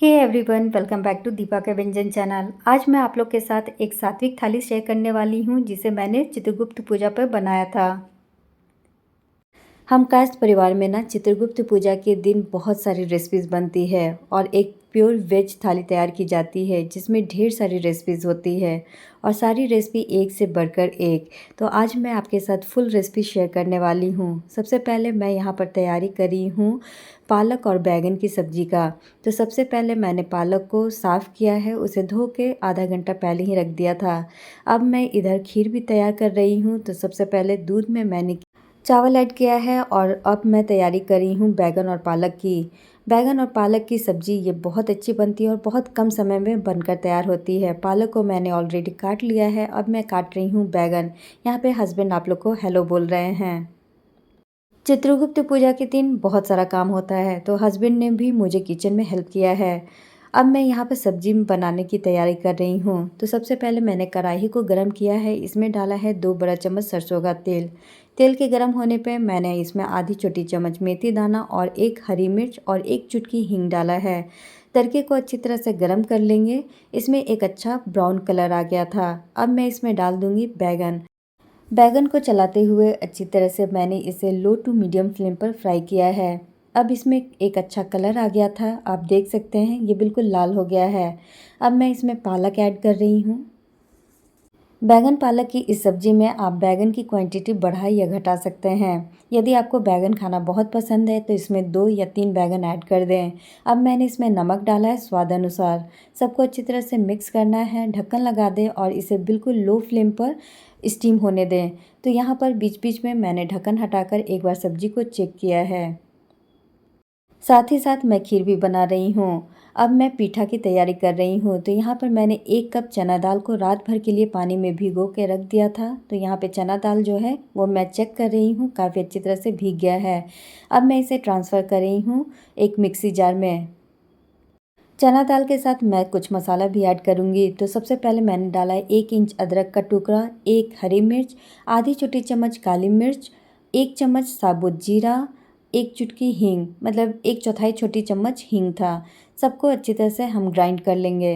Hey everyone, welcome back to Deepa का व्यंजन channel. आज मैं आप लोग के साथ एक सात्विक थाली शेयर करने वाली हूँ जिसे मैंने चित्रगुप्त पूजा पर बनाया था। हम कास्ट परिवार में ना चित्रगुप्त पूजा के दिन बहुत सारी रेसिपीज़ बनती है और एक प्योर वेज थाली तैयार की जाती है जिसमें ढेर सारी रेसिपीज़ होती है और सारी रेसिपी एक से बढ़कर एक। तो आज मैं आपके साथ फुल रेसिपी शेयर करने वाली हूँ। सबसे पहले मैं यहाँ पर तैयारी करी हूँ पालक और बैंगन की सब्ज़ी का। तो सबसे पहले मैंने पालक को साफ़ किया है, उसे धो के आधा घंटा पहले ही रख दिया था। अब मैं इधर खीर भी तैयार कर रही हूँ। तो सबसे पहले दूध में मैंने चावल ऐड किया है और अब मैं तैयारी कर रही हूँ बैंगन और पालक की। बैंगन और पालक की सब्ज़ी ये बहुत अच्छी बनती है और बहुत कम समय में बनकर तैयार होती है। पालक को मैंने ऑलरेडी काट लिया है, अब मैं काट रही हूँ बैंगन। यहाँ पे हस्बैंड आप लोग को हेलो बोल रहे हैं। चित्रगुप्त पूजा के दिन बहुत सारा काम होता है तो हस्बैंड ने भी मुझे किचन में हेल्प किया है। अब मैं यहाँ पर सब्जी बनाने की तैयारी कर रही हूँ। तो सबसे पहले मैंने कढ़ाई को गरम किया है, इसमें डाला है 2 बड़ा चम्मच सरसों का तेल। तेल के गरम होने पे मैंने इसमें आधी छोटी चम्मच मेथी दाना और 1 हरी मिर्च और 1 चुटकी हींग डाला है। तड़के को अच्छी तरह से गरम कर लेंगे। इसमें एक अच्छा ब्राउन कलर आ गया था। अब मैं इसमें डाल दूँगी बैंगन। बैंगन को चलाते हुए अच्छी तरह से मैंने इसे लो टू मीडियम फ्लेम पर फ्राई किया है। अब इसमें एक अच्छा कलर आ गया था, आप देख सकते हैं ये बिल्कुल लाल हो गया है। अब मैं इसमें पालक ऐड कर रही हूँ। बैंगन पालक की इस सब्ज़ी में आप बैंगन की क्वांटिटी बढ़ा या घटा सकते हैं। यदि आपको बैंगन खाना बहुत पसंद है तो इसमें 2 या 3 बैंगन ऐड कर दें। अब मैंने इसमें नमक डाला है स्वाद अनुसार। सबको अच्छी तरह से मिक्स करना है, ढक्कन लगा दें और इसे बिल्कुल लो फ्लेम पर स्टीम होने दें। तो यहाँ पर बीच बीच में मैंने ढक्कन हटाकर एक बार सब्ज़ी को चेक किया है। साथ ही साथ मैं खीर भी बना रही हूँ। अब मैं पीठा की तैयारी कर रही हूँ। तो यहाँ पर मैंने 1 कप चना दाल को रात भर के लिए पानी में भिगो के रख दिया था। तो यहाँ पे चना दाल जो है वो मैं चेक कर रही हूँ, काफ़ी अच्छी तरह से भीग गया है। अब मैं इसे ट्रांसफ़र कर रही हूँ एक मिक्सी जार में। चना दाल के साथ मैं कुछ मसाला भी ऐड करूँगी। तो सबसे पहले मैंने डाला है 1 इंच अदरक का टुकड़ा, 1 हरी मिर्च, आधी छोटी चम्मच काली मिर्च, 1 चम्मच साबुत जीरा, 1 चुटकी हींग, मतलब 1/4 छोटी चम्मच हींग था। सबको अच्छी तरह से हम ग्राइंड कर लेंगे।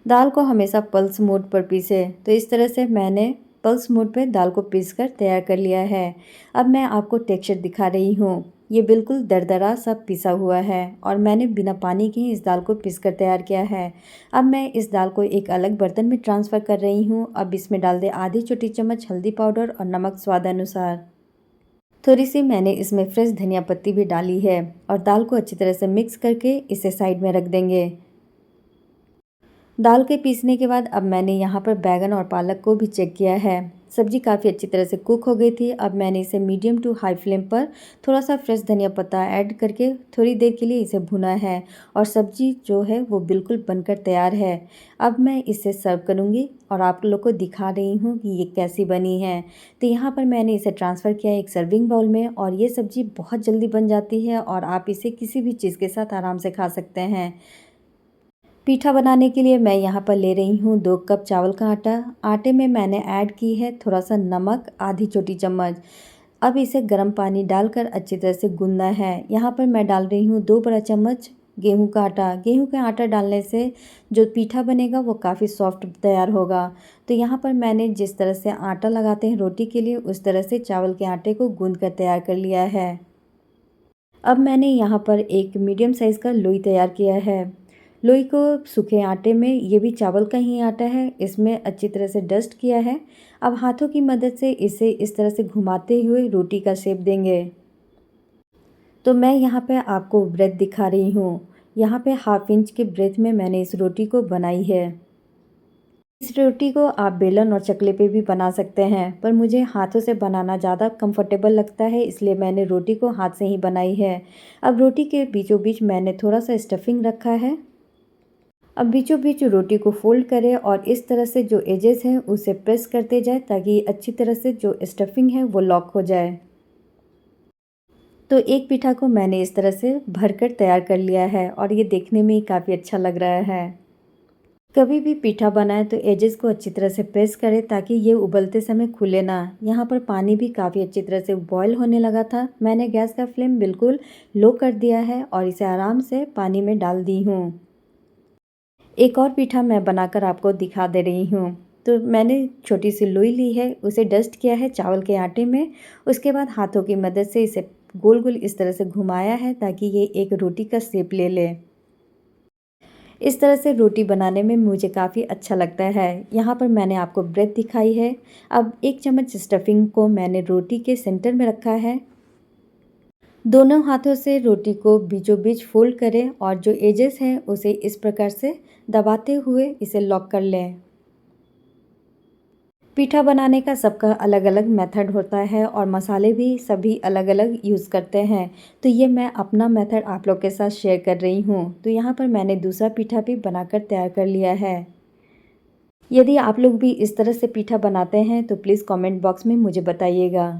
दाल को हमेशा पल्स मोड पर पीसें। तो इस तरह से मैंने पल्स मोड पे दाल को पीसकर तैयार कर लिया है। अब मैं आपको टेक्सचर दिखा रही हूँ। ये बिल्कुल दरदरा सा पिसा हुआ है और मैंने बिना पानी के ही इस दाल को पीसकर तैयार किया है। अब मैं इस दाल को एक अलग बर्तन में ट्रांसफ़र कर रही हूँ। अब इसमें डाल दें आधी छोटी चम्मच हल्दी पाउडर और नमक स्वाद अनुसार। थोड़ी सी मैंने इसमें फ्रेश धनिया पत्ती भी डाली है और दाल को अच्छी तरह से मिक्स करके इसे साइड में रख देंगे। दाल के पीसने के बाद अब मैंने यहाँ पर बैंगन और पालक को भी चेक किया है। सब्ज़ी काफ़ी अच्छी तरह से कुक हो गई थी। अब मैंने इसे मीडियम टू हाई फ्लेम पर थोड़ा सा फ्रेश धनिया पत्ता ऐड करके थोड़ी देर के लिए इसे भुना है और सब्ज़ी जो है वो बिल्कुल बनकर तैयार है। अब मैं इसे सर्व करूँगी और आप लोग को दिखा रही हूँ कि ये कैसी बनी है। तो यहाँ पर मैंने इसे ट्रांसफ़र किया एक सर्विंग बाउल में और ये सब्ज़ी बहुत जल्दी बन जाती है और आप इसे किसी भी चीज़ के साथ आराम से खा सकते हैं। पीठा बनाने के लिए मैं यहाँ पर ले रही हूँ 2 कप चावल का आटा। आटे में मैंने ऐड की है थोड़ा सा नमक, आधी छोटी चम्मच। अब इसे गर्म पानी डालकर अच्छी तरह से गूँथना है। यहाँ पर मैं डाल रही हूँ 2 बड़ा चम्मच गेहूं का आटा। गेहूं का आटा डालने से जो पीठा बनेगा वो काफ़ी सॉफ्ट तैयार होगा। तो यहाँ पर मैंने जिस तरह से आटा लगाते हैं रोटी के लिए उस तरह से चावल के आटे को गूँथ कर तैयार कर लिया है। अब मैंने यहाँ पर एक मीडियम साइज़ का लोई तैयार किया है। लोई को सूखे आटे में, ये भी चावल का ही आटा है, इसमें अच्छी तरह से डस्ट किया है। अब हाथों की मदद से इसे इस तरह से घुमाते हुए रोटी का शेप देंगे। तो मैं यहाँ पे आपको ब्रेथ दिखा रही हूँ। यहाँ पे 1/2 इंच के ब्रेथ में मैंने इस रोटी को बनाई है। इस रोटी को आप बेलन और चकले पे भी बना सकते हैं, पर मुझे हाथों से बनाना ज़्यादा कंफर्टेबल लगता है, इसलिए मैंने रोटी को हाथ से ही बनाई है। अब रोटी के बीचों बीच मैंने थोड़ा सा स्टफिंग रखा है। अब बीचों बीच रोटी को फोल्ड करें और इस तरह से जो एजेस हैं उसे प्रेस करते जाए ताकि अच्छी तरह से जो स्टफिंग है वो लॉक हो जाए। तो एक पीठा को मैंने इस तरह से भरकर तैयार कर लिया है और ये देखने में ही काफ़ी अच्छा लग रहा है। कभी भी पीठा बनाएं तो एजेस को अच्छी तरह से प्रेस करें ताकि ये उबलते समय खुले ना। यहाँ पर पानी भी काफ़ी अच्छी तरह से बॉईल होने लगा था। मैंने गैस का फ्लेम बिल्कुल लो कर दिया है और इसे आराम से पानी में डाल दी हूँ। एक और पीठा मैं बनाकर आपको दिखा दे रही हूँ। तो मैंने छोटी सी लोई ली है, उसे डस्ट किया है चावल के आटे में। उसके बाद हाथों की मदद से इसे गोल गोल इस तरह से घुमाया है ताकि ये एक रोटी का शेप ले ले। इस तरह से रोटी बनाने में मुझे काफ़ी अच्छा लगता है। यहाँ पर मैंने आपको ब्रेड दिखाई है। अब 1 चम्मच स्टफिंग को मैंने रोटी के सेंटर में रखा है। दोनों हाथों से रोटी को बीचों बीच फोल्ड करें और जो एजेस हैं उसे इस प्रकार से दबाते हुए इसे लॉक कर लें। पीठा बनाने का सबका अलग-अलग मेथड होता है और मसाले भी सभी अलग-अलग यूज़ करते हैं। तो ये मैं अपना मेथड आप लोग के साथ शेयर कर रही हूँ। तो यहाँ पर मैंने दूसरा पीठा भी बनाकर तैयार कर लिया है। यदि आप लोग भी इस तरह से पीठा बनाते हैं तो प्लीज़ कमेंट बॉक्स में मुझे बताइएगा।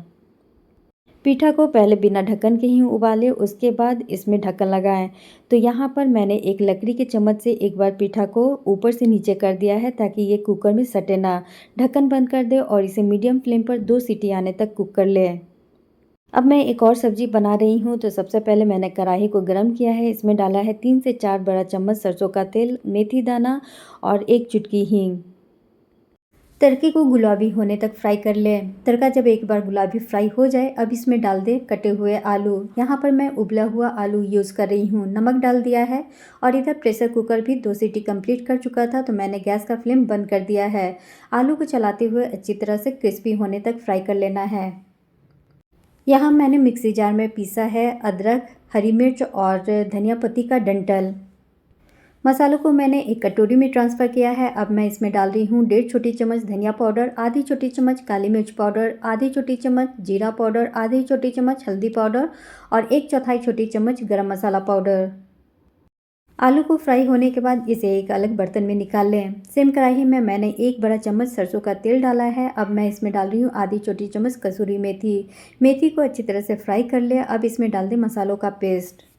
पीठा को पहले बिना ढक्कन के ही उबालें, उसके बाद इसमें ढक्कन लगाएं। तो यहाँ पर मैंने एक लकड़ी के चम्मच से एक बार पीठा को ऊपर से नीचे कर दिया है ताकि ये कुकर में सटे ना। ढक्कन बंद कर दें और इसे मीडियम फ्लेम पर 2 सीटी आने तक कुक कर लें। अब मैं एक और सब्जी बना रही हूँ। तो सबसे पहले मैंने कढ़ाई को गरम किया है, इसमें डाला है 3 से 4 बड़ा चम्मच सरसों का तेल, मेथी दाना और 1 चुटकी हींग। तड़के को गुलाबी होने तक फ्राई कर लें। तड़का जब एक बार गुलाबी फ्राई हो जाए, अब इसमें डाल दें कटे हुए आलू। यहाँ पर मैं उबला हुआ आलू यूज़ कर रही हूँ। नमक डाल दिया है और इधर प्रेशर कुकर भी 2 सीटी कंप्लीट कर चुका था तो मैंने गैस का फ्लेम बंद कर दिया है। आलू को चलाते हुए अच्छी तरह से क्रिस्पी होने तक फ्राई कर लेना है। यहाँ मैंने मिक्सी जार में पीसा है अदरक, हरी मिर्च और धनिया पत्ती का डंठल। मसालों को मैंने एक कटोरी में ट्रांसफ़र किया है। अब मैं इसमें डाल रही हूँ 1.5 छोटी चम्मच धनिया पाउडर, आधी छोटी चम्मच काली मिर्च पाउडर, आधी छोटी चम्मच जीरा पाउडर, आधी छोटी चम्मच हल्दी पाउडर और 1/4 छोटी चम्मच गरम मसाला पाउडर। आलू को फ्राई होने के बाद इसे एक अलग बर्तन में निकाल लें। सेम कढ़ाई में मैंने 1 बड़ा चम्मच सरसों का तेल डाला है। अब मैं इसमें डाल रही हूँ आधी छोटी चम्मच कसूरी मेथी। मेथी को अच्छी तरह से फ्राई कर लें। अब इसमें डाल दें मसालों का पेस्ट।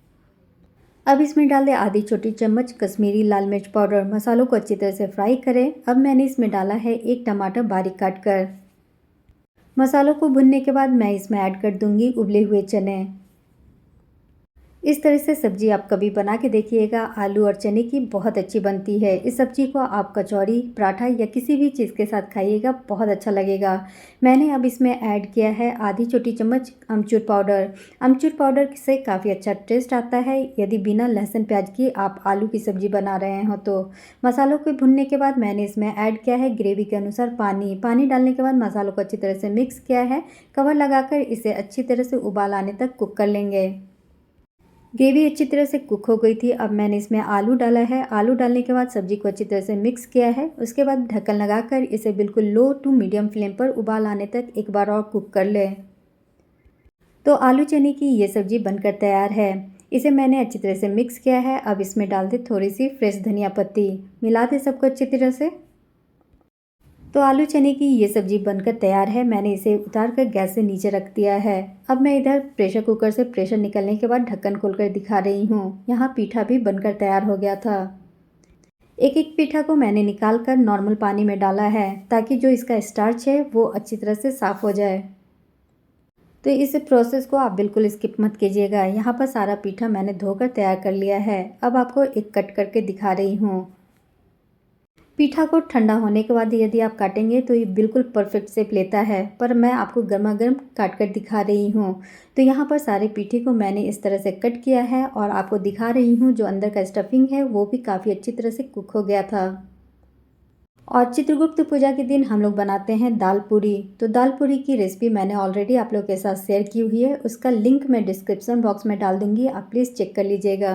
अब इसमें डाल दें आधी छोटी चम्मच कश्मीरी लाल मिर्च पाउडर। मसालों को अच्छी तरह से फ्राई करें। अब मैंने इसमें डाला है 1 टमाटर बारीक काट कर। मसालों को भुनने के बाद मैं इसमें ऐड कर दूंगी उबले हुए चने। इस तरह से सब्जी आप कभी बना के देखिएगा, आलू और चने की बहुत अच्छी बनती है। इस सब्जी को आप कचौरी, पराठा या किसी भी चीज़ के साथ खाइएगा, बहुत अच्छा लगेगा। मैंने अब इसमें ऐड किया है आधी छोटी चम्मच अमचूर पाउडर। अमचूर पाउडर से काफ़ी अच्छा टेस्ट आता है यदि बिना लहसुन प्याज की आप आलू की सब्ज़ी बना रहे हो तो। मसालों को भुनने के बाद मैंने इसमें ऐड किया है ग्रेवी के अनुसार पानी। पानी डालने के बाद मसालों को अच्छी तरह से मिक्स किया है। कवर लगाकर इसे अच्छी तरह से उबाल आने तक कुक कर लेंगे। ग्रेवी अच्छी तरह से कुक हो गई थी। अब मैंने इसमें आलू डाला है। आलू डालने के बाद सब्जी को अच्छी तरह से मिक्स किया है। उसके बाद ढक्कन लगाकर इसे बिल्कुल लो टू मीडियम फ्लेम पर उबाल आने तक एक बार और कुक कर लें। तो आलू चने की ये सब्जी बनकर तैयार है। इसे मैंने अच्छी तरह से मिक्स किया है। अब इसमें डाल दें थोड़ी सी फ्रेश धनिया पत्ती। मिला दें सबको अच्छी तरह से। तो आलू चने की ये सब्ज़ी बनकर तैयार है। मैंने इसे उतार कर गैस से नीचे रख दिया है। अब मैं इधर प्रेशर कुकर से प्रेशर निकलने के बाद ढक्कन खोलकर दिखा रही हूँ। यहाँ पीठा भी बनकर तैयार हो गया था। एक एक पीठा को मैंने निकाल कर नॉर्मल पानी में डाला है ताकि जो इसका स्टार्च है वो अच्छी तरह से साफ़ हो जाए। तो इस प्रोसेस को आप बिल्कुल स्किप मत कीजिएगा। यहाँ पर सारा पीठा मैंने धोकर तैयार कर लिया है। अब आपको एक कट करके दिखा रही हूँ। पीठा को ठंडा होने के बाद यदि आप काटेंगे तो ये बिल्कुल परफेक्ट शेप लेता है, पर मैं आपको गर्मा गर्म काट कर दिखा रही हूँ। तो यहाँ पर सारे पीठे को मैंने इस तरह से कट किया है और आपको दिखा रही हूँ जो अंदर का स्टफिंग है वो भी काफ़ी अच्छी तरह से कुक हो गया था। और चित्रगुप्त पूजा के दिन हम लोग बनाते हैं दाल पूरी। तो दाल पूरी की रेसिपी मैंने ऑलरेडी आप लोग के साथ शेयर की हुई है, उसका लिंक मैं डिस्क्रिप्शन बॉक्स में डाल दूँगी, आप प्लीज़ चेक कर लीजिएगा।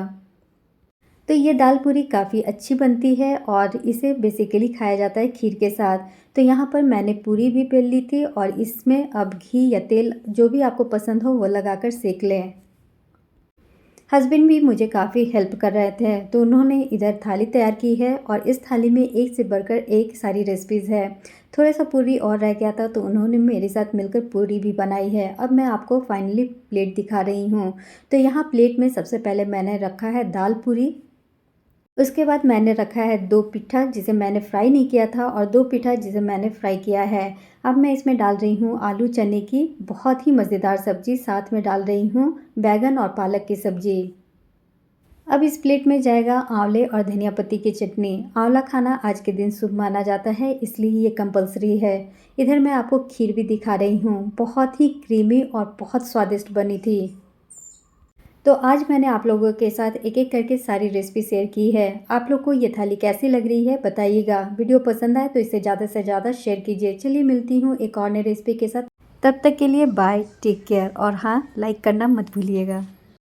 तो ये दाल पूरी काफ़ी अच्छी बनती है और इसे बेसिकली खाया जाता है खीर के साथ। तो यहाँ पर मैंने पूरी भी बेल ली थी और इसमें अब घी या तेल जो भी आपको पसंद हो वो लगाकर सेक लें। हस्बैंड भी मुझे काफ़ी हेल्प कर रहे थे तो उन्होंने इधर थाली तैयार की है और इस थाली में एक से बढ़कर एक सारी रेसिपीज़ है। थोड़ा सा पूरी और रह गया था तो उन्होंने मेरे साथ मिलकर पूरी भी बनाई है। अब मैं आपको फाइनली प्लेट दिखा रही हूँ। तो यहाँ प्लेट में सबसे पहले मैंने रखा है दाल पूरी। उसके बाद मैंने रखा है 2 पिठा जिसे मैंने फ्राई नहीं किया था और 2 पिठा जिसे मैंने फ्राई किया है। अब मैं इसमें डाल रही हूँ आलू चने की बहुत ही मज़ेदार सब्ज़ी, साथ में डाल रही हूँ बैंगन और पालक की सब्ज़ी। अब इस प्लेट में जाएगा आंवले और धनिया पत्ती की चटनी। आंवला खाना आज के दिन शुभ माना जाता है, इसलिए ये कंपल्सरी है। इधर मैं आपको खीर भी दिखा रही हूँ, बहुत ही क्रीमी और बहुत स्वादिष्ट बनी थी। तो आज मैंने आप लोगों के साथ एक-एक करके सारी रेसिपी शेयर की है। आप लोग को ये थाली कैसी लग रही है बताइएगा। वीडियो पसंद आए तो इसे ज़्यादा से ज़्यादा शेयर कीजिए। चलिए मिलती हूँ एक और नई रेसिपी के साथ। तब तक के लिए बाय, टेक केयर और हाँ, लाइक करना मत भूलिएगा।